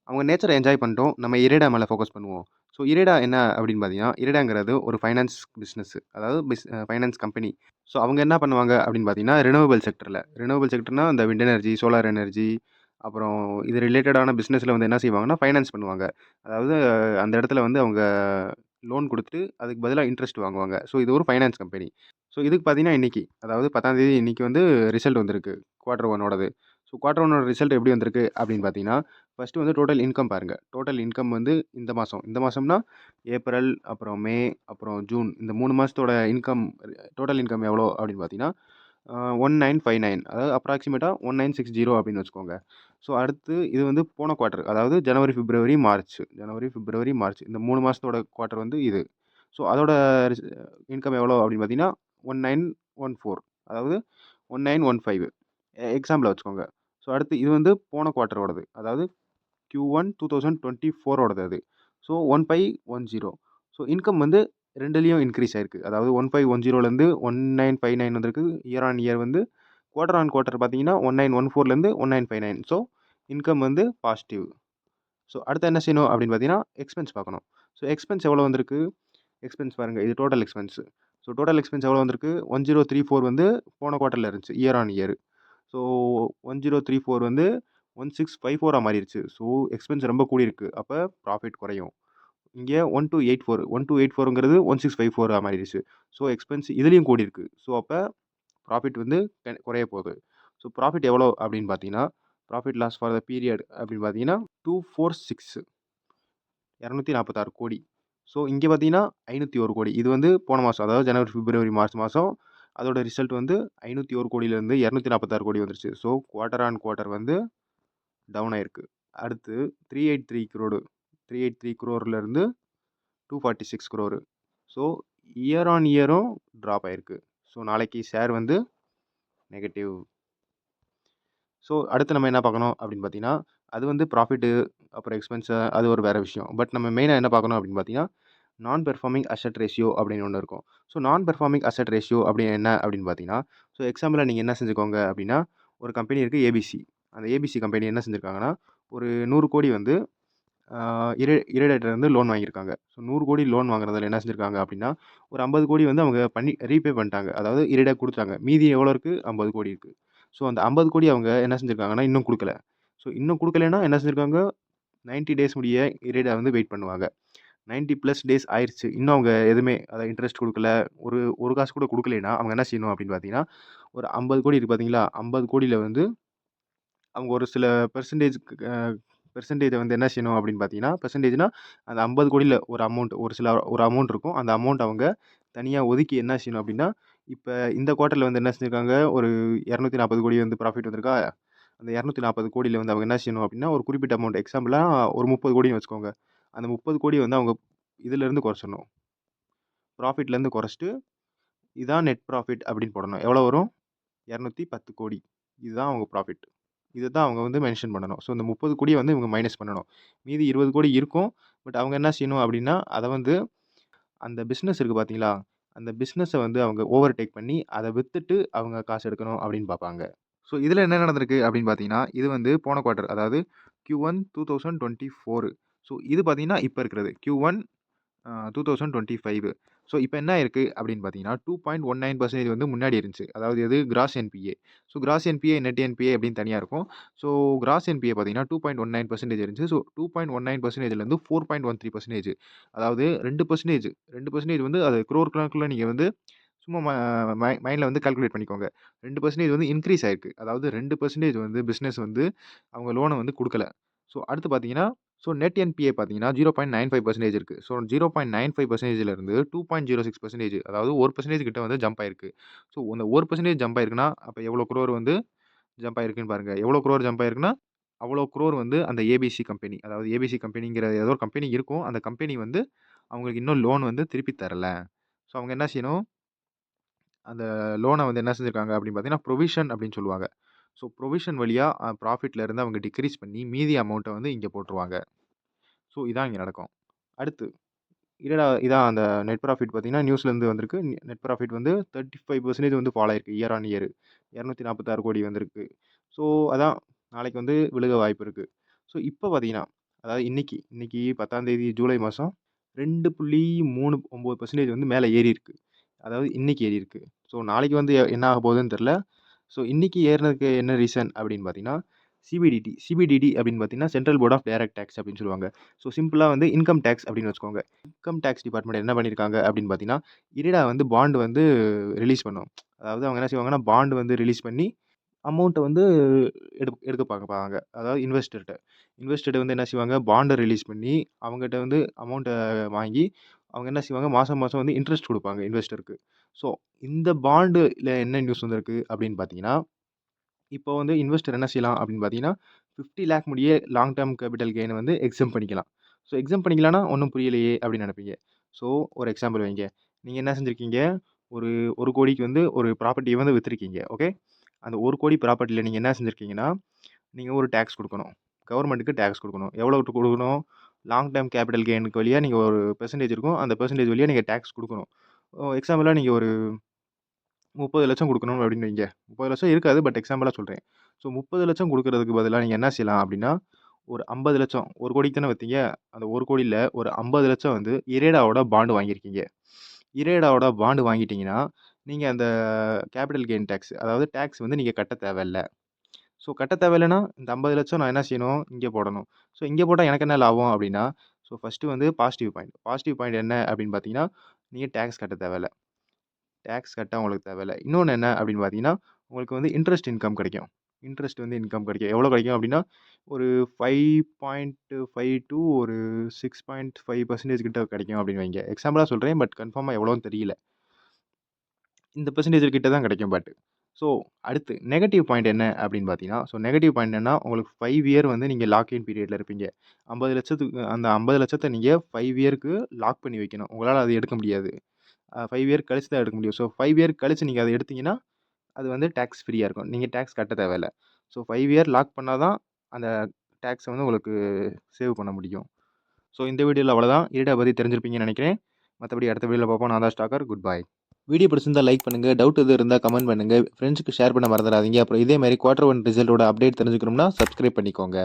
அவங்க நேச்சர என்ஜாய் பண்ணிட்டோம். நம்ம IREDA மேல ஃபோக்கஸ் பண்ணுவோம். ஸோ IREDA என்ன அப்படின்னு பார்த்தீங்கன்னா, IREDAங்கிறது ஒரு ஃபைனான்ஸ் பிசினஸ். அதாவது ஃபைனான்ஸ் கம்பெனி. ஸோ அவங்க என்ன பண்ணுவாங்க அப்படின்னு பார்த்தீங்கன்னா, ரினூவபிள் செக்டர்ல. ரினூவபிள் செக்டர்னா இந்த விண்ட் எனர்ஜி, சோலார் எனர்ஜி, அப்புறம் இது ரிலேட்டடான பிசினஸ்ல வந்து என்ன செய்வாங்கன்னா, ஃபைனான்ஸ் பண்ணுவாங்க. அதாவது அந்த இடத்துல வந்து அவங்க லோன் குடுத்துட்டு, அதுக்கு பதிலா இன்ட்ரெஸ்ட் வாங்குவாங்க. ஸோ இது ஒரு ஃபைனான்ஸ் கம்பெனி. ஸோ இதுக்கு பார்த்தீங்கன்னா, இன்னைக்கு அதாவது 10ஆம் தேதி இன்னைக்கு வந்து ரிசல்ட் வந்திருக்கு. குவார்ட்டர் 1ஓடது. ஸோ குவார்ட்டர் 1ஓட ரிசல்ட் எப்படி வந்திருக்கு அப்படின்னு பார்த்தீங்கன்னா, ஃபர்ஸ்ட்டு வந்து டோட்டல் இன்கம் பாருங்க. டோட்டல் இன்கம் வந்து இந்த மாசம். இந்த மாசம்னா ஏப்ரல், அப்புறம் மே, அப்புறம் ஜூன். இந்த 3 மாசத்தோட இன்கம் டோட்டல் இன்கம் எவ்வளோ அப்படின்னு பார்த்தீங்கன்னா, 1959 அதாவது அப்ராக்ஸிமேட்டா 1960 அப்படின்னு வச்சுக்கோங்க. ஸோ அடுத்து இது வந்து போன குவார்ட்டர். அதாவது ஜனவரி, பிப்ரவரி, மார்ச். ஜனவரி, பிப்ரவரி, மார்ச். இந்த 3 மாசத்தோட குவார்ட்டர் வந்து இது. ஸோ அதோட ரிஸ் இன்கம் எவ்வளோ அப்படின்னு பார்த்தீங்கன்னா, 1914 அதாவது 1915 எக்ஸாம்பிளா வச்சுக்கோங்க. ஸோ அடுத்து இது வந்து போன குவார்ட்டரோடது. அதாவது Q1 2024ஓடது அது. ஸோ 1510. ஸோ இன்கம் வந்து 2லயும் இன்கிரீஸ் ஆயிருக்கு. அதாவது 1510லேருந்து 1959 வந்திருக்கு. இயர் ஆன் இயர் வந்து குவார்ட்டர் ஆன் குவார்ட்டர் பார்த்தீங்கன்னா, 1914லேருந்து 1959. ஸோ இன்கம் வந்து பாசிட்டிவ். ஸோ அடுத்து என்ன செய்யணும் அப்படின்னு பார்த்தீங்கன்னா, எக்ஸ்பென்ஸ் பார்க்கணும். ஸோ எக்ஸ்பென்ஸ் எவ்வளோ வந்திருக்கு? எக்ஸ்பென்ஸ் பாருங்க. இது total expense. So total expense எவ்வளோ வந்திருக்கு? 1034 வந்து போன குவார்ட்டர்ல இருந்துச்சு. Year on year. ஸோ 1034 வந்து 1654 மாறிருச்சு. ஸோ எக்ஸ்பென்ஸ் ரொம்ப கூடியிருக்கு. அப்ப ப்ராஃபிட் குறையும். இங்க 1284 1284ங்கிறது 1654 மாறிருச்சு. ஸோ எக்ஸ்பென்ஸ் இதுலயும் கூடியிருக்கு. ஸோ அப்ப ப்ராஃபிட் வந்து குறைய போகுது. ஸோ ப்ராஃபிட் எவ்வளோ அப்படின்னு பார்த்தீங்கன்னா, profit loss for the period அப்படின்னு பார்த்தீங்கன்னா, 246 246 கோடி. ஸோ இங்க பார்த்தீங்கன்னா, 501 கோடி. இது வந்து போன மாசம். அதாவது ஜனவரி, பிப்ரவரி, மார்ச் மாசம் அதோட ரிசல்ட் வந்து 501 கோடியிலிருந்து 246 கோடி வந்துருச்சு. ஸோ குவார்ட்டர் ஆன் குவார்ட்டர் வந்து டவுன் ஆயிருக்கு. அடுத்து 383 crore 383 crore இருந்து 246 crore. ஸோ இயர் ஆன் இயரும் ட்ராப் ஆயிருக்கு. ஸோ நாளைக்கு ஷேர் வந்து நெகட்டிவ். ஸோ அடுத்து நம்ம என்ன பார்க்கணும் அப்படின்னு பார்த்தீங்கன்னா, அது வந்து ப்ராஃபிட்டு, அப்புறம் எக்ஸ்பென்ஸு அது ஒரு வேற விஷயம். பட் நம்ம மெயினா என்ன பார்க்கணும் அப்படின்னு பார்த்தீங்கன்னா, நான் பெர்ஃபார்மிங் அசெட் ரேஷியோ அப்படின்னு ஒண்ணு இருக்கும். ஸோ நான் பெர்ஃபார்மிங் அசெட் ரேஷியோ அப்படின்னு என்ன அப்படின்னு பார்த்தீங்கன்னா, ஸோ எக்ஸாம்பிளா நீங்க என்ன செஞ்சுக்கோங்க அப்படின்னா, ஒரு கம்பெனி இருக்கு ஏபிசி. அந்த ஏபிசி கம்பெனி என்ன செஞ்சிருக்காங்கன்னா, ஒரு 100 கோடி வந்து இருந்து லோன் வாங்கியிருக்காங்க. ஸோ 100 கோடி லோன் வாங்குனதுல என்ன செஞ்சிருக்காங்க அப்படின்னா, ஒரு 50 கோடி வந்து அவங்க ரீபே பண்ணிட்டாங்க. அதாவது இரைடா குடுத்துட்டாங்க. மீதி எவ்வளோ இருக்கு? 50 கோடி இருக்கு. ஸோ அந்த 50 கோடி அவங்க என்ன செஞ்சிருக்காங்கன்னா, இன்னும் குடுக்கல. ஸோ இன்னும் குடுக்கலைன்னா என்ன செஞ்சிருக்காங்க, 90 டேஸ் முடிய இரைடா வந்து வெயிட் பண்ணுவாங்க. 90 பிளஸ் டேஸ் ஆயிருச்சு. இன்னும் அவங்க எதுவுமே அதாவது இன்ட்ரெஸ்ட் குடுக்கல. ஒரு ஒரு காசு கூட குடுக்கலைன்னா, அவங்க என்ன செய்யணும் அப்படின்னு பார்த்தீங்கன்னா, ஒரு 50 கோடி இருக்கு பார்த்தீங்களா? 50 கோடியில வந்து அவங்க ஒரு சில பெர்சன்டேஜ வந்து என்ன செய்யணும் அப்படின்னு பார்த்தீங்கன்னா, பெர்சன்டேஜ்னா அந்த 50 கோடியில ஒரு அமௌண்ட் ஒரு அமௌண்ட் இருக்கும். அந்த அமௌண்ட் அவங்க தனியா ஒதுக்கி என்ன செய்யணும் அப்படின்னா, இப்ப இந்த குவார்ட்டர்ல வந்து என்ன செஞ்சிருக்காங்க, ஒரு 240 கோடி வந்து ப்ராஃபிட் வந்திருக்கா? அந்த 240 கோடியில வந்து அவங்க என்ன செய்யணும் அப்படின்னா, ஒரு குறிப்பிட்ட அமௌண்ட் எக்ஸாம்பிளா ஒரு 30 கோடின்னு வச்சுக்கோங்க. அந்த 30 கோடிய வந்து அவங்க இதுலருந்து குறைச்சிடணும். ப்ராஃபிட்லேருந்து குறைச்சிட்டு, இதான் நெட் ப்ராஃபிட் அப்படின்னு போடணும். எவ்வளோ வரும்? 210 கோடி. இதுதான் அவங்க ப்ராஃபிட். இதுதான் அவங்க வந்து மென்ஷன் பண்ணணும். ஸோ இந்த 30 கோடிய வந்து இவங்க மைனஸ் பண்ணணும். மீதி 20 கோடி இருக்கும். பட் அவங்க என்ன செய்யணும் அப்டின்னா, அத வந்து அந்த பிசினஸ் இருக்கு பார்த்தீங்களா? அந்த பிசினஸ வந்து அவங்க ஓவர்டேக் பண்ணி, அத வித்துட்டு அவங்க காசு எடுக்கணும் அப்டின்னு பார்ப்பாங்க. ஸோ இதுல என்ன நடந்திருக்கு அப்டின்னு பார்த்தீங்கன்னா, இது வந்து போன குவார்ட்டர் அதாவது Q1 2024. ஸோ இது பார்த்தீங்கன்னா, இப்ப இருக்கிறது. Q1 2025. ஸோ இப்ப என்ன ஆயிருக்கு அப்படின்னு பார்த்தீங்கன்னா, 2.19% வந்து முன்னாடி இருந்துச்சு. அதாவது எது cross NBA. So cross NBA, net NBA அப்படின்னு தனியா இருக்கும். ஸோ கிராஸ் என்பிஏ பார்த்தீங்கன்னா 2.19% இருந்துச்சு. ஸோ 2.19%லேருந்து 4.13%. அதாவது 2% 2% வந்து அது குரோர் கணக்குல நீங்க வந்து சும்மா மைண்ட்ல வந்து கால்குலேட் பண்ணிக்கோங்க. 2% வந்து இன்கிரீஸ் ஆயிருக்கு. அதாவது 2% வந்து பிசினஸ் வந்து அவங்க லோன வந்து குடுக்கல. ஸோ அடுத்து பார்த்தீங்கன்னா, ஸோ நெட் என்பிஏ பார்த்தீங்கன்னா 0.95% இருக்கு. ஸோ 0.95%ல இருந்து 2.06% அதாவது 1% கிட்ட வந்து ஜம்ப் ஆயிருக்கு. ஸோ அந்த 1% ஜம்ப் ஆயிருக்குன்னா, அப்ப எவ்வளோ குரோர் வந்து ஜம்ப் ஆயிருக்குன்னு பாருங்க. எவ்வளோ குரோர் ஜம்ப் ஆயிருக்குன்னா, அவ்வளோ குரோர் வந்து அந்த ஏபிசி கம்பெனி. அதாவது ஏபிசி கம்பெனிங்கிற ஏதோ ஒரு கம்பெனி இருக்கும். அந்த கம்பெனி வந்து அவங்களுக்கு இன்னும் லோன் வந்து திருப்பி தரல. ஸோ அவங்க என்ன செய்யணும், அந்த லோன வந்து என்ன செஞ்சிருக்காங்க அப்படின்னு பார்த்தீங்கன்னா, புரோவிஷன் அப்படின்னு சொல்லுவாங்க. ஸோ புரோவிஷன் வழியா ப்ராஃபிட்ல இருந்து அவங்க டிக்ரீஸ் பண்ணி மீதி அமௌண்ட்ட வந்து இங்க போட்டுருவாங்க. ஸோ இதான் இங்க நடக்கும். அடுத்து இதான் அந்த நெட் ப்ராஃபிட் பார்த்தீங்கன்னா, நியூஸ்லேருந்து வந்திருக்கு. நெட் ப்ராஃபிட் வந்து 35% வந்து ஃபால் ஆயிருக்கு இயர் ஆன் இயர். 246 கோடி வந்திருக்கு. ஸோ அதான் நாளைக்கு வந்து விழுக வாய்ப்பு இருக்கு. ஸோ இப்ப பார்த்தீங்கன்னா, அதாவது இன்னைக்கு 10ஆம் தேதி ஜூலை மாதம் 2.39% வந்து மேலே ஏறி இருக்கு. அதாவது இன்னைக்கு ஏறி இருக்கு. ஸோ நாளைக்கு வந்து என்ன ஆக போகுதுன்னு தெரில. ஸோ இன்னைக்கு ஏறுனதுக்கு என்ன ரீசன் அப்படின்னு பார்த்தீங்கன்னா, சிபிடிடி. சிபிடிடி அப்படின்னு பார்த்தீங்கன்னா, central board of direct tax அப்படின்னு சொல்லுவாங்க. ஸோ சிம்பிளா வந்து இன்கம் டாக்ஸ் அப்படின்னு வச்சுக்கோங்க. இன்கம் டாக்ஸ் டிபார்ட்மெண்ட் என்ன பண்ணியிருக்காங்க அப்படின்னு பார்த்தீங்கன்னா, IREDA வந்து பாண்ட் வந்து ரிலீஸ் பண்ணும். அதாவது அவங்க என்ன செய்வாங்கன்னா, பாண்ட் வந்து ரிலீஸ் பண்ணி அமௌண்ட்ட வந்து எடுக்க பார்ப்பாங்க. அதாவது இன்வெஸ்டர்ட்ட வந்து என்ன செய்வாங்க, பாண்ட ரிலீஸ் பண்ணி அவங்கட்ட வந்து அமௌண்ட்ட வாங்கி, அவங்க என்ன செய்வாங்க, மாசம் மாசம் வந்து இன்ட்ரெஸ்ட் குடுப்பாங்க இன்வெஸ்டருக்கு. ஸோ இந்த பாண்டுல என்ன நியூஸ் வந்திருக்கு அப்படின்னு பார்த்தீங்கன்னா, இப்போ வந்து இன்வெஸ்டர் என்ன செய்யலாம் அப்படின்னு பார்த்தீங்கன்னா, 50,00,000 முடிய லாங் டெர்ம் கேபிட்டல் கெயின் வந்து எக்ஸம்ப்ட் பண்ணிக்கலாம். ஸோ எக்ஸம்ப்ட் பண்ணிக்கலாம்னா, ஒண்ணும் புரியலையே அப்படின்னு நெனைப்பீங்க. ஸோ ஒரு எக்ஸாம்பிள் வைங்க. நீங்க என்ன செஞ்சிருக்கீங்க, ஒரு 1,00,00,000க்கு வந்து ஒரு ப்ராப்பர்ட்டிய வந்து வித்திருக்கீங்க. ஓகே. அந்த 1,00,00,000 ப்ராப்பர்ட்டில நீங்க என்ன செஞ்சிருக்கீங்கன்னா, நீங்க ஒரு டாக்ஸ் குடுக்கணும். கவர்மெண்ட்டுக்கு டாக்ஸ் குடுக்கணும். எவ்வளோ குடுக்கணும்? லாங் டெர்ம் கேபிட்டல் கெயினுக்கு வழியா நீங்க ஒரு பெர்சன்டேஜ் இருக்கும். அந்த பெர்சன்டேஜ் வழியா நீங்க டாக்ஸ் குடுக்கணும். எக்ஸாம்பிளா நீங்க ஒரு 30,00,000 குடுக்கணும் அப்படின்னு வைங்க. 30,00,000 இருக்காது. பட் எக்ஸாம்பிளா சொல்றேன். ஸோ 30,00,000 குடுக்குறதுக்கு பதிலா நீங்க என்ன செய்யலாம் அப்படின்னா, ஒரு 50,00,000 1,00,00,000 தானே வித்தீங்க. அந்த 1,00,00,000ல ஒரு 50,00,000 வந்து IREDAவோட பாண்ட் வாங்கியிருக்கீங்க. IREDAவோட பாண்ட் வாங்கிட்டீங்கன்னா, நீங்க அந்த கேபிட்டல் கெயின் டாக்ஸ் அதாவது டாக்ஸ் வந்து நீங்க கட்ட தேவையில்ல. ஸோ கட்ட தேவையில்லன்னா, இந்த 50,00,000 நான் என்ன செய்யணும்? இங்க போடணும். ஸோ இங்க போட்டா எனக்கு என்ன லாபம் அப்படின்னா, ஸோ ஃபர்ஸ்ட்டு வந்து பாசிட்டிவ் பாயிண்ட். பாசிட்டிவ் பாயிண்ட் என்ன அப்படின்னு பார்த்தீங்கன்னா, நீங்க டாக்ஸ் கட்ட தேவையில்ல. டாக்ஸ் கட்ட உங்களுக்கு தேவையில்ல. இன்னொன்னு என்ன அப்படின்னு பார்த்தீங்கன்னா, உங்களுக்கு வந்து இன்ட்ரெஸ்ட் இன்கம் கிடைக்கும். இன்ட்ரெஸ்ட் வந்து இன்கம் கிடைக்கும். எவ்வளோ கிடைக்கும் அப்படின்னா, ஒரு 5.5 டூ ஒரு 6.5% கிட்ட கிடைக்கும் அப்படின்னு வைங்க. எக்ஸாம்பிளா சொல்றேன். பட் கன்ஃபார்மா எவ்வளோன்னு தெரியல. இந்த பெர்சன்டேஜ் கிட்ட தான் கிடைக்கும் பட். ஸோ அடுத்து நெகட்டிவ் பாயிண்ட் என்ன அப்படின்னு பார்த்தீங்கன்னா, ஸோ நெகட்டிவ் பாயிண்ட் என்னன்னா, உங்களுக்கு 5 இயர் வந்து நீங்க லாக் இன் பீரியட்ல இருப்பீங்க. 50,00,000த்துக்கு அந்த 50,00,000 நீங்க 5 இயர்க்கு லாக் பண்ணி வைக்கணும். உங்களால அத எடுக்க முடியாது. 5 இயர் கழிச்சு தான் எடுக்க முடியும். ஸோ 5 இயர் கழிச்சு நீங்க அத எடுத்தீங்கன்னா, அது வந்து டாக்ஸ் ஃப்ரீயா இருக்கும். நீங்க டாக்ஸ் கட்ட தேவையில்ல. ஸோ 5 இயர் லாக் பண்ணா தான் அந்த டாக்ஸ வந்து உங்களுக்கு சேவ் பண்ண முடியும். ஸோ இந்த வீடியோல அவ்வளோதான். IREDA பத்தி தெரிஞ்சிருப்பீங்கன்னு நெனைக்கிறேன். மத்தபடி அடுத்த வீடியோல பார்ப்போம். நான் தான் ஸ்டாக்கர். Good bye. வீடியோ பிடிச்சிருந்தா லைக் பண்ணுங்க. டவுட் எதுவும் இருந்தா கமெண்ட் பண்ணுங்க. ஃப்ரெண்ட்ஸ்க்கு ஷேர் பண்ண மறந்துடாதீங்க. அப்புறம் இதே மாரி குவார்டர் 1 ரிசல்ட்டோட அப்டேட் தெரிஞ்சுக்கணும்னா சப்ஸ்கிரைப் பண்ணிக்கோங்க.